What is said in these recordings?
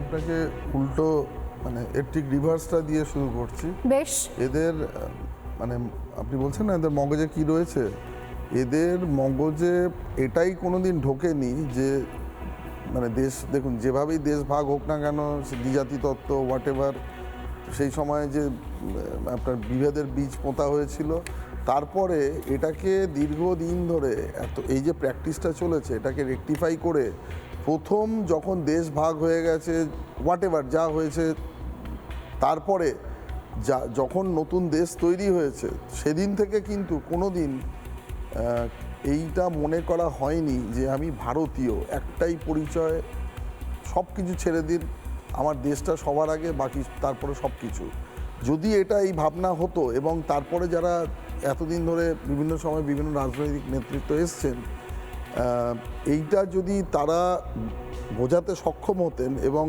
আপনাকে উল্টো মানে এর ঠিক রিভার্সটা দিয়ে শুরু করছি। বেশ। এদের মানে আপনি বলছেন না এদের মগজে কি রয়েছে, এদের মগজে এটাই কোনোদিন ঢোকেনি যে মানে দেশ, দেখুন যেভাবেই দেশ ভাগ হোক না কেন, দ্বিজাতি তত্ত্ব হোয়াট এভার, সেই সময় যে আপনার বিভেদের বীজ পোঁতা হয়েছিল, তারপরে এটাকে দীর্ঘদিন ধরে এত এই যে প্র্যাকটিসটা চলেছে এটাকে রেকটিফাই করে প্রথম যখন দেশ ভাগ হয়ে গেছে হোয়াট এভার যা হয়েছে, তারপরে যখন নতুন দেশ তৈরি হয়েছে সেদিন থেকে কিন্তু কোনো দিন এইটা মনে করা হয়নি যে আমি ভারতীয়, একটাই পরিচয়, সব কিছু ছেড়ে দিন, আমার দেশটা সবার আগে, বাকি তারপরে সব কিছু। যদি এটা এই ভাবনা হতো এবং তারপরে যারা এতদিন ধরে বিভিন্ন সময় বিভিন্ন রাজনৈতিক নেতৃত্ব এসছেন, এইটা যদি তারা বোঝাতে সক্ষম হতেন এবং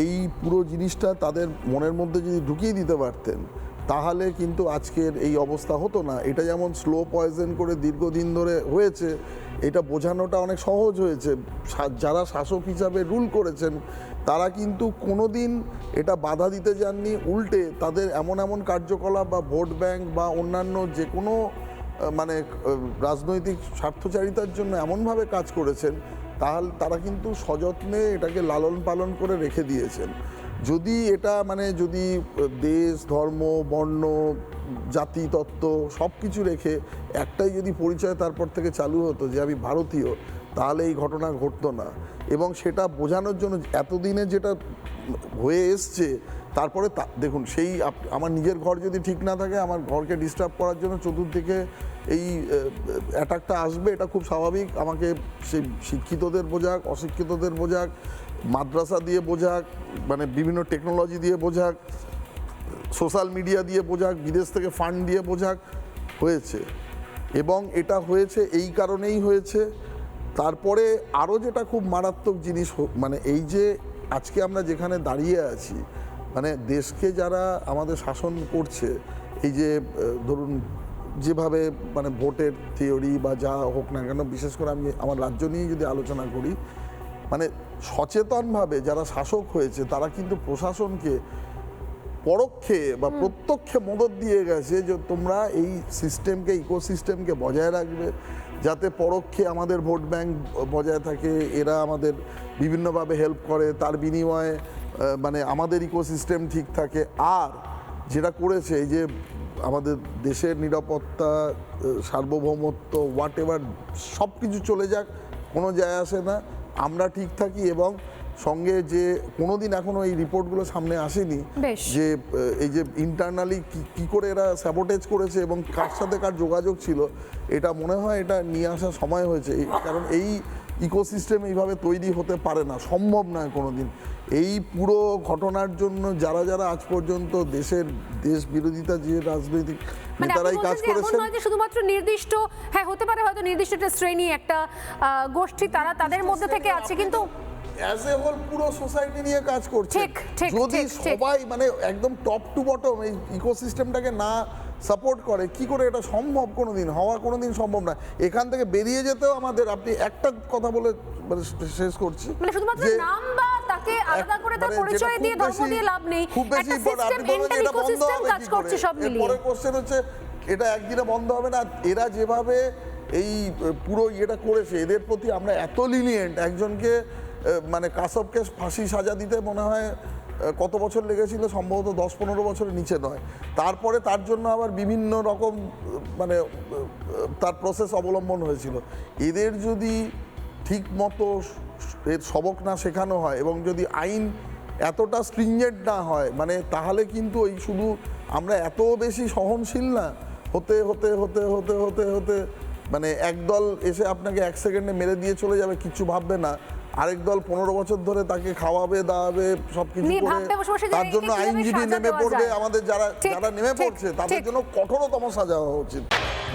এই পুরো জিনিসটা তাদের মনের মধ্যে যদি ঢুকিয়ে দিতে পারতেন, তাহলে কিন্তু আজকের এই অবস্থা হতো না। এটা যেমন স্লো পয়জন করে দীর্ঘদিন ধরে হয়েছে, এটা বোঝানোটা অনেক সহজ হয়েছে। যারা শাসক হিসাবে রুল করেছেন তারা কিন্তু কোনো দিন এটা বাধা দিতে যাননি, উল্টে তাদের এমন এমন কার্যকলাপ বা ভোট ব্যাংক বা অন্যান্য যে কোনো মানে রাজনৈতিক স্বার্থচারিতার জন্য এমনভাবে কাজ করেছেন, তাহলে তারা কিন্তু সযত্নে এটাকে লালন পালন করে রেখে দিয়েছেন। যদি এটা মানে যদি দেশ, ধর্ম, বর্ণ, জাতি তত্ত্ব সব কিছু রেখে একটাই যদি পরিচয় তারপর থেকে চালু হতো যে আমি ভারতীয়, তাহলে এই ঘটনা ঘটতো না। এবং সেটা বোঝানোর জন্য এতদিনে যেটা হয়ে এসছে, তারপরে দেখুন সেই আমার নিজের ঘর যদি ঠিক না থাকে, আমার ঘরকে ডিস্টার্ব করার জন্য চতুর্দিকে এই অ্যাটাকটা আসবে, এটা খুব স্বাভাবিক। আমাকে সেই শিক্ষিতদের বোঝাক, অশিক্ষিতদের বোঝাক, মাদ্রাসা দিয়ে বোঝাক, মানে বিভিন্ন টেকনোলজি দিয়ে বোঝাক, সোশ্যাল মিডিয়া দিয়ে বোঝাক, বিদেশ থেকে ফান্ড দিয়ে বোঝাক, হয়েছে। এবং এটা হয়েছে এই কারণেই হয়েছে। তারপরে আরও যেটা খুব মারাত্মক জিনিস, মানে এই যে আজকে আমরা যেখানে দাঁড়িয়ে আছি, মানে দেশকে যারা আমাদের শাসন করছে, এই যে ধরুন যেভাবে মানে ভোটের থিওরি বা যা হোক না কেন, বিশেষ করে আমি আমার রাজ্য নিয়ে যদি আলোচনা করি, মানে সচেতনভাবে যারা শাসক হয়েছে তারা কিন্তু প্রশাসনকে পরোক্ষে বা প্রত্যক্ষে মদত দিয়ে গেছে যে তোমরা এই সিস্টেমকে, ইকোসিস্টেমকে বজায় রাখবে, যাতে পরোক্ষে আমাদের ভোট ব্যাংক বজায় থাকে, এরা আমাদের বিভিন্নভাবে হেল্প করে, তার বিনিময়ে মানে আমাদের ইকোসিস্টেম ঠিক থাকে। আর যেটা করেছে এই যে আমাদের দেশের নিরাপত্তা, সার্বভৌমত্ব, হোয়াট এভার সব কিছু চলে যাক, কোনো যায় আসে না, আমরা ঠিক থাকি। এবং সঙ্গে যে কোনোদিন এখনো এই রিপোর্টগুলো সামনে আসেনি যে এই যে ইন্টারনালি কি করে এরা স্যাবোটেজ করেছে এবং কার সাথে কার যোগাযোগ ছিল, এটা মনে হয় এটা নিয়ে আসার সময় হয়েছে। কারণ এই ইকোসিস্টেম এইভাবে তৈরি হতে পারে না, সম্ভব নয় কোনোদিন। এই পুরো ঘটনার জন্য যারা যারা আজ পর্যন্ত দেশ বিরোধিতা যে রাজনৈতিক নেতারাই কাজ করেছেন, শুধুমাত্র নির্দিষ্ট হতে পারে হয়তো নির্দিষ্ট একটা শ্রেণী, একটা গোষ্ঠী, তারা তাদের মধ্যে থেকে আছে, কিন্তু অ্যাজ এ হোল পুরো সোসাইটি নিয়ে কাজ করছে। যদি সবাই মানে একদম টপ টু বটম এই ইকোসিস্টেমটাকে না সাপোর্ট করে, কি করে এটা সম্ভব? কোনোদিন হওয়া কোনোদিন সম্ভব না। এখান থেকে বেরিয়ে যেতেও আমাদের, আপনি একটা কথা বলে মানে শেষ করছি, মানে শুধুমাত্র নাম বা তাকে আলাদা করে তার পরিচয় দিয়ে ধর্ম দিয়ে লাভ নেই, খুব বেশি আপনি বলেন যে এটা বন্ধ হবে কাজ করছে সব মিলিয়ে। পরের কোশ্চেন হচ্ছে এটা একদিনে বন্ধ হবে না। এরা যেভাবে এই পুরো ইয়েটা করেছে, এদের প্রতি আমরা এত লিনিয়েন্ট, একজনকে মানে কাসবকে ফাঁসি সাজা দিতে মনে হয় কত বছর লেগেছিল, সম্ভবত 10-15 বছরের নিচে নয়। তারপরে তার জন্য আবার বিভিন্ন রকম মানে তার প্রসেস অবলম্বন হয়েছিল। এদের যদি ঠিক মতো এর সবক না শেখানো হয় এবং যদি আইন এতটা স্ট্রিঞ্জেন্ট না হয়, মানে তাহলে কিন্তু এই শুধু আমরা এত বেশি সহনশীল না, হতে হতে হতে হতে হতে হতে মানে একদল এসে আপনাকে 1 সেকেন্ডে মেরে দিয়ে চলে যাবে, কিচ্ছু ভাববে না। আরেক দল 15 বছর ধরে তাকে খাওয়াবে দাওয়াবে সবকিছু করে, তার জন্য আইনজীবী নেমে পড়বে। আমাদের যারা নেমে পড়ছে তাদের জন্য কঠোরতম সাজা হওয়া উচিত।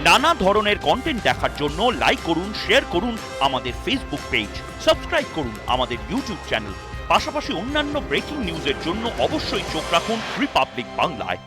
নানা ধরনের কন্টেন্ট দেখার জন্য লাইক করুন, শেয়ার করুন আমাদের ফেসবুক পেজ, সাবস্ক্রাইব করুন আমাদের ইউটিউব চ্যানেল। পাশাপাশি অন্যান্য ব্রেকিং নিউজের জন্য অবশ্যই চোখ রাখুন রিপাবলিক বাংলায়।